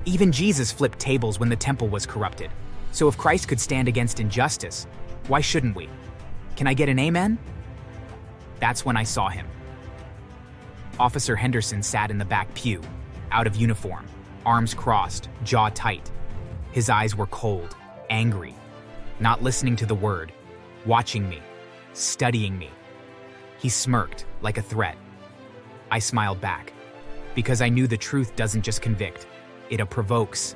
Even Jesus flipped tables when the temple was corrupted. So if Christ could stand against injustice, why shouldn't we? Can I get an amen? That's when I saw him. Officer Henderson sat in the back pew, out of uniform, arms crossed, jaw tight. His eyes were cold, angry, not listening to the word, watching me, studying me. He smirked like a threat. I smiled back, because I knew the truth doesn't just convict, it provokes.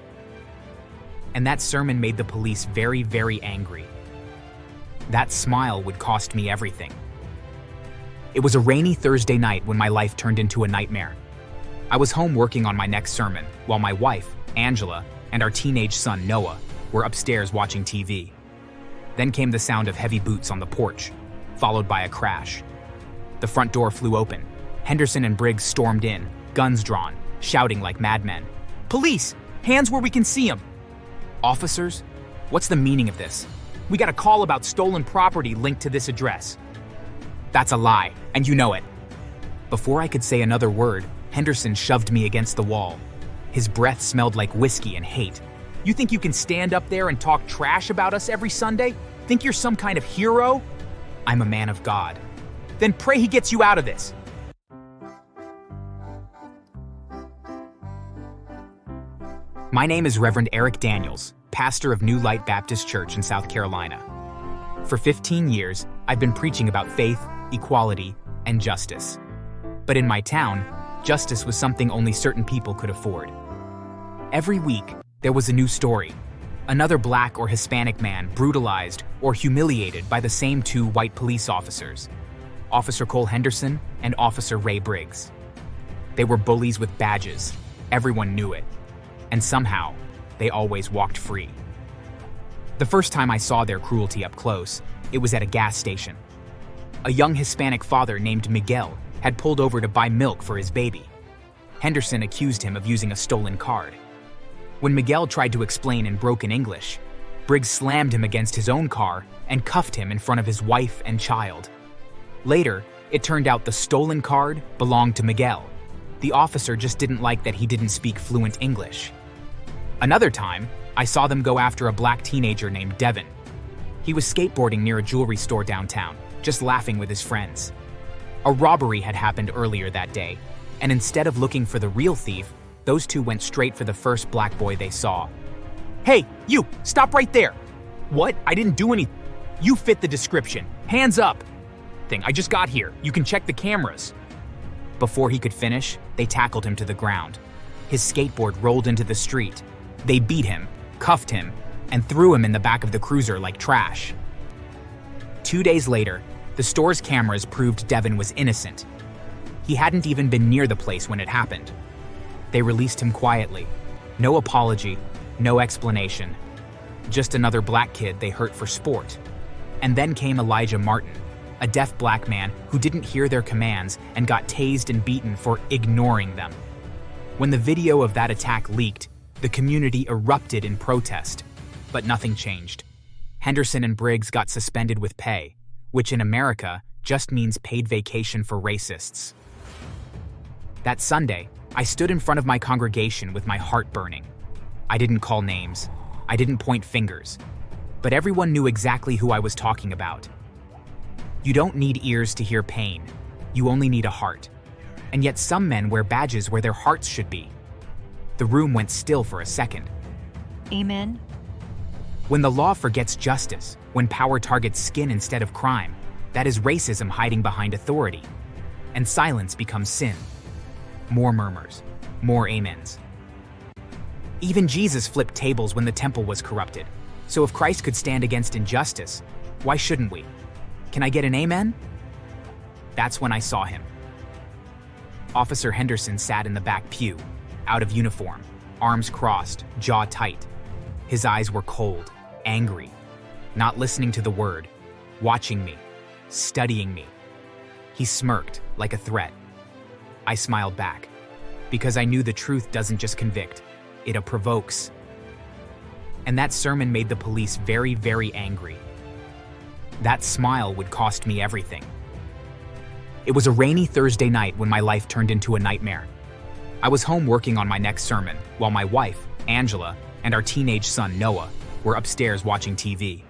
And that sermon made the police very, very angry. That smile would cost me everything. It was a rainy Thursday night when my life turned into a nightmare. I was home working on my next sermon, while my wife, Angela, and our teenage son, Noah, were upstairs watching TV. Then came the sound of heavy boots on the porch, followed by a crash. The front door flew open. Henderson and Briggs stormed in, guns drawn, shouting like madmen. "Police! Hands where we can see them!" "Officers? What's the meaning of this? We got a call about stolen property linked to this address." "That's a lie, and you know it." Before I could say another word, Henderson shoved me against the wall. His breath smelled like whiskey and hate. "You think you can stand up there and talk trash about us every Sunday? Think you're some kind of hero?" "I'm a man of God." "Then pray he gets you out of this." My name is Reverend Eric Daniels, pastor of New Light Baptist Church in South Carolina. For 15 years, I've been preaching about faith, equality, and justice. But in my town, justice was something only certain people could afford. Every week, there was a new story. Another Black or Hispanic man brutalized or humiliated by the same two white police officers, Officer Cole Henderson and Officer Ray Briggs. They were bullies with badges. Everyone knew it. And somehow, they always walked free. The first time I saw their cruelty up close, it was at a gas station. A young Hispanic father named Miguel had pulled over to buy milk for his baby. Henderson accused him of using a stolen card. When Miguel tried to explain in broken English, Briggs slammed him against his own car and cuffed him in front of his wife and child. Later, it turned out the stolen card belonged to Miguel. The officer just didn't like that he didn't speak fluent English. Another time, I saw them go after a Black teenager named Devin. He was skateboarding near a jewelry store downtown, just laughing with his friends. A robbery had happened earlier that day, and instead of looking for the real thief, those two went straight for the first Black boy they saw. "Hey, you! Stop right there!" "What? I didn't do anything." "You fit the description. Hands up!" "I just got here. You can check the cameras." Before he could finish, they tackled him to the ground. His skateboard rolled into the street. They beat him, cuffed him, and threw him in the back of the cruiser like trash. 2 days later, the store's cameras proved Devin was innocent. He hadn't even been near the place when it happened. They released him quietly. No apology, no explanation. Just another Black kid they hurt for sport. And then came Elijah Martin, a deaf Black man who didn't hear their commands and got tased and beaten for ignoring them. When the video of that attack leaked, the community erupted in protest, but nothing changed. Henderson and Briggs got suspended with pay, which in America just means paid vacation for racists. That Sunday, I stood in front of my congregation with my heart burning. I didn't call names. I didn't point fingers. But everyone knew exactly who I was talking about. You don't need ears to hear pain. You only need a heart. And yet some men wear badges where their hearts should be. The room went still for a second. Amen. When the law forgets justice, when power targets skin instead of crime, that is racism hiding behind authority. And silence becomes sin. More murmurs, more amens. Even Jesus flipped tables when the temple was corrupted. So if Christ could stand against injustice, why shouldn't we? Can I get an amen? That's when I saw him. Officer Henderson sat in the back pew, out of uniform, arms crossed, jaw tight. His eyes were cold, angry, not listening to the word, watching me, studying me. He smirked like a threat. I smiled back, because I knew the truth doesn't just convict, it provokes. And that sermon made the police very, very angry. That smile would cost me everything. It was a rainy Thursday night when my life turned into a nightmare. I was home working on my next sermon, while my wife, Angela, and our teenage son Noah were upstairs watching TV.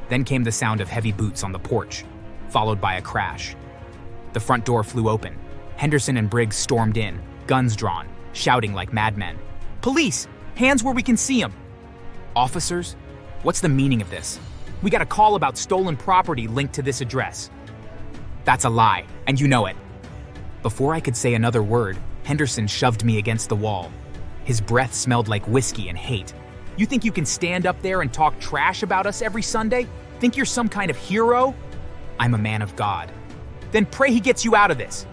Then came the sound of heavy boots on the porch, followed by a crash. The front door flew open. Henderson and Briggs stormed in, guns drawn, shouting like madmen. "Police! Hands where we can see them!" "Officers? What's the meaning of this? We got a call about stolen property linked to this address." "That's a lie, and you know it." Before I could say another word, Henderson shoved me against the wall. His breath smelled like whiskey and hate. "You think you can stand up there and talk trash about us every Sunday? Think you're some kind of hero?" "I'm a man of God." "Then pray he gets you out of this."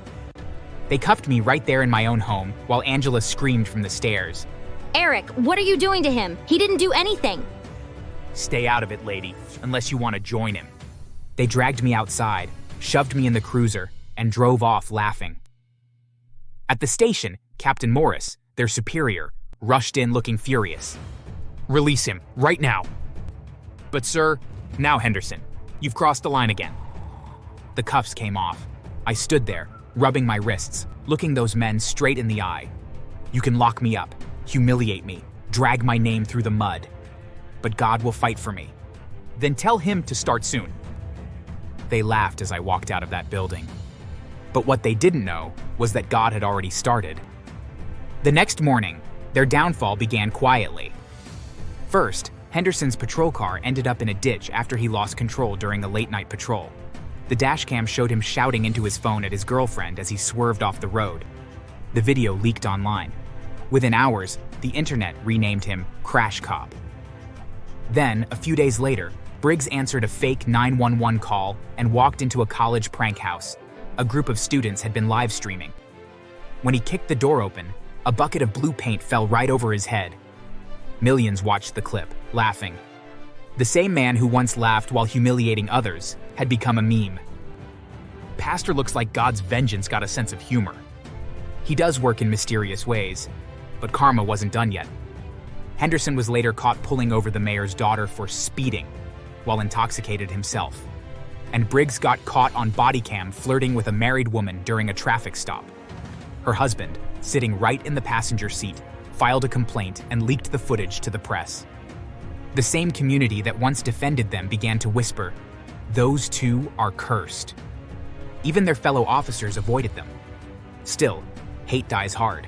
They cuffed me right there in my own home while Angela screamed from the stairs. "Eric, what are you doing to him? He didn't do anything." "Stay out of it, lady, unless you want to join him." They dragged me outside, shoved me in the cruiser, and drove off laughing. At the station, Captain Morris, their superior, rushed in looking furious. "Release him, right now." "But sir..." "Now, Henderson, you've crossed the line again." The cuffs came off. I stood there, rubbing my wrists, looking those men straight in the eye. "You can lock me up, humiliate me, drag my name through the mud. But God will fight for me. Then tell him to start soon." They laughed as I walked out of that building. But what they didn't know was that God had already started. The next morning, their downfall began quietly. First, Henderson's patrol car ended up in a ditch after he lost control during a late-night patrol. The dashcam showed him shouting into his phone at his girlfriend as he swerved off the road. The video leaked online. Within hours, the internet renamed him Crash Cop. Then, a few days later, Briggs answered a fake 911 call and walked into a college prank house. A group of students had been live streaming. When he kicked the door open, a bucket of blue paint fell right over his head. Millions watched the clip, laughing. The same man who once laughed while humiliating others had become a meme. Pastor looks like God's vengeance got a sense of humor. He does work in mysterious ways, but karma wasn't done yet. Henderson was later caught pulling over the mayor's daughter for speeding while intoxicated himself. And Briggs got caught on body cam flirting with a married woman during a traffic stop. Her husband, sitting right in the passenger seat, filed a complaint and leaked the footage to the press. The same community that once defended them began to whisper, "Those two are cursed." Even their fellow officers avoided them. Still, hate dies hard,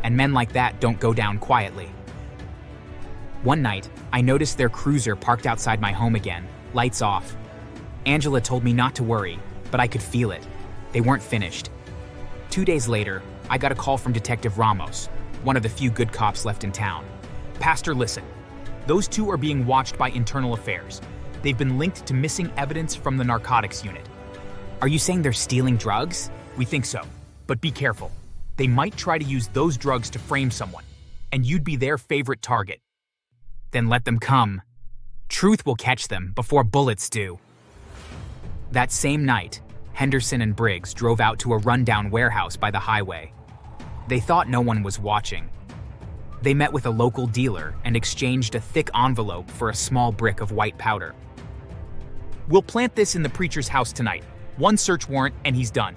and men like that don't go down quietly. One night, I noticed their cruiser parked outside my home again, lights off. Angela told me not to worry, but I could feel it. They weren't finished. 2 days later, I got a call from Detective Ramos, one of the few good cops left in town. "Pastor, listen. Those two are being watched by Internal Affairs. They've been linked to missing evidence from the narcotics unit." "Are you saying they're stealing drugs?" "We think so, but be careful. They might try to use those drugs to frame someone, and you'd be their favorite target." "Then let them come. Truth will catch them before bullets do." That same night, Henderson and Briggs drove out to a rundown warehouse by the highway. They thought no one was watching. They met with a local dealer and exchanged a thick envelope for a small brick of white powder. "We'll plant this in the preacher's house tonight. One search warrant and he's done.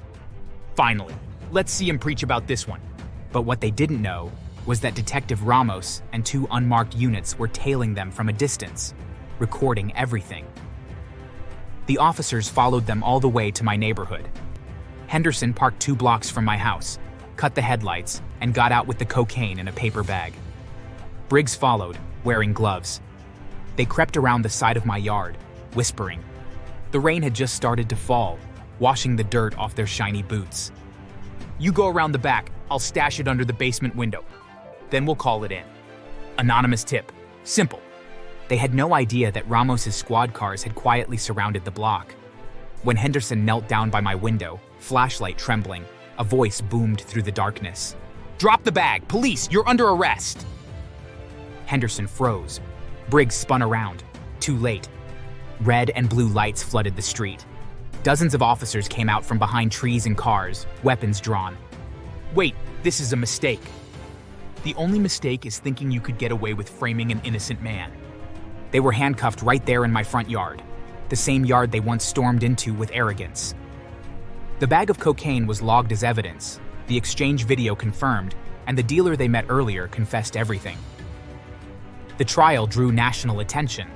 Finally, let's see him preach about this one." But what they didn't know was that Detective Ramos and 2 unmarked units were tailing them from a distance, recording everything. The officers followed them all the way to my neighborhood. Henderson parked 2 blocks from my house, cut the headlights, and got out with the cocaine in a paper bag. Briggs followed, wearing gloves. They crept around the side of my yard, whispering. The rain had just started to fall, washing the dirt off their shiny boots. "You go around the back, I'll stash it under the basement window. Then we'll call it in." Anonymous tip. Simple. They had no idea that Ramos's squad cars had quietly surrounded the block. When Henderson knelt down by my window, flashlight trembling, a voice boomed through the darkness. "Drop the bag! Police, you're under arrest!" Henderson froze. Briggs spun around. Too late. Red and blue lights flooded the street. Dozens of officers came out from behind trees and cars, weapons drawn. "Wait, this is a mistake." "The only mistake is thinking you could get away with framing an innocent man." They were handcuffed right there in my front yard, the same yard they once stormed into with arrogance. The bag of cocaine was logged as evidence, the exchange video confirmed, and the dealer they met earlier confessed everything. The trial drew national attention.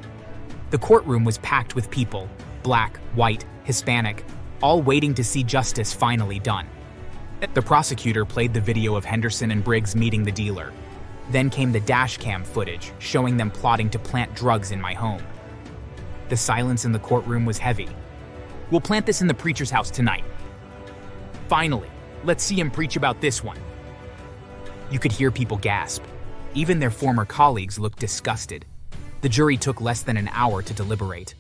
The courtroom was packed with people, black, white, Hispanic, all waiting to see justice finally done. The prosecutor played the video of Henderson and Briggs meeting the dealer. Then came the dashcam footage showing them plotting to plant drugs in my home. The silence in the courtroom was heavy. We'll plant this in the preacher's house tonight. Finally, let's see him preach about this one. You could hear people gasp. Even their former colleagues looked disgusted. The jury took less than an hour to deliberate.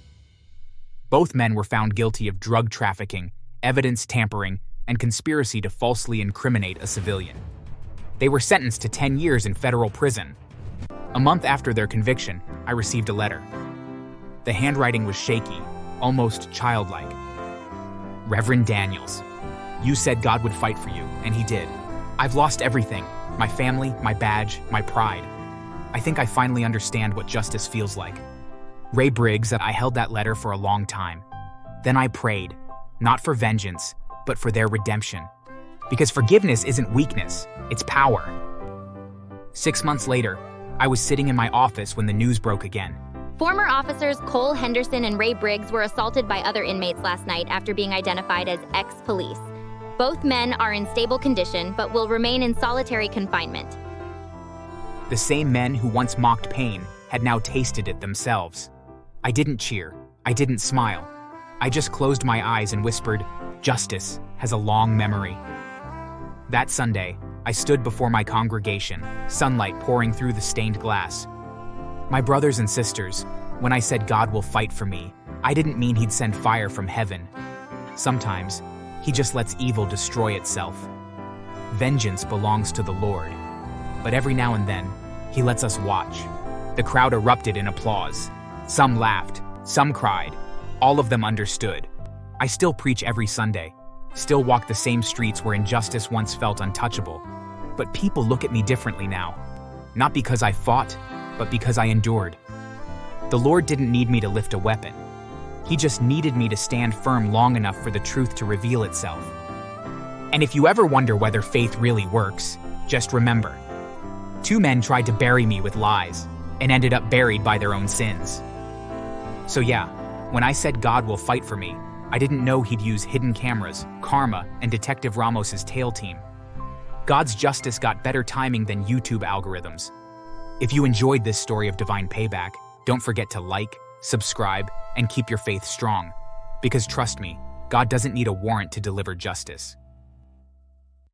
Both men were found guilty of drug trafficking, evidence tampering, and conspiracy to falsely incriminate a civilian. They were sentenced to 10 years in federal prison. A month after their conviction, I received a letter. The handwriting was shaky, almost childlike. Reverend Daniels, you said God would fight for you, and he did. I've lost everything, my family, my badge, my pride. I think I finally understand what justice feels like. Ray Briggs, I held that letter for a long time. Then I prayed, not for vengeance, but for their redemption. Because forgiveness isn't weakness, it's power. 6 months later, I was sitting in my office when the news broke again. Former officers Cole Henderson and Ray Briggs were assaulted by other inmates last night after being identified as ex-police. Both men are in stable condition, but will remain in solitary confinement. The same men who once mocked pain had now tasted it themselves. I didn't cheer. I didn't smile. I just closed my eyes and whispered, "Justice has a long memory." That Sunday, I stood before my congregation, sunlight pouring through the stained glass. My brothers and sisters, when I said God will fight for me, I didn't mean he'd send fire from heaven. Sometimes, he just lets evil destroy itself. Vengeance belongs to the Lord. But every now and then, he lets us watch. The crowd erupted in applause. Some laughed, some cried. All of them understood. I still preach every Sunday, still walk the same streets where injustice once felt untouchable. But people look at me differently now. Not because I fought, but because I endured. The Lord didn't need me to lift a weapon. He just needed me to stand firm long enough for the truth to reveal itself. And if you ever wonder whether faith really works, just remember, 2 men tried to bury me with lies and ended up buried by their own sins. So yeah, when I said God will fight for me, I didn't know he'd use hidden cameras, karma, and Detective Ramos's tail team. God's justice got better timing than YouTube algorithms. If you enjoyed this story of divine payback, don't forget to like, subscribe, and keep your faith strong. Because trust me, God doesn't need a warrant to deliver justice.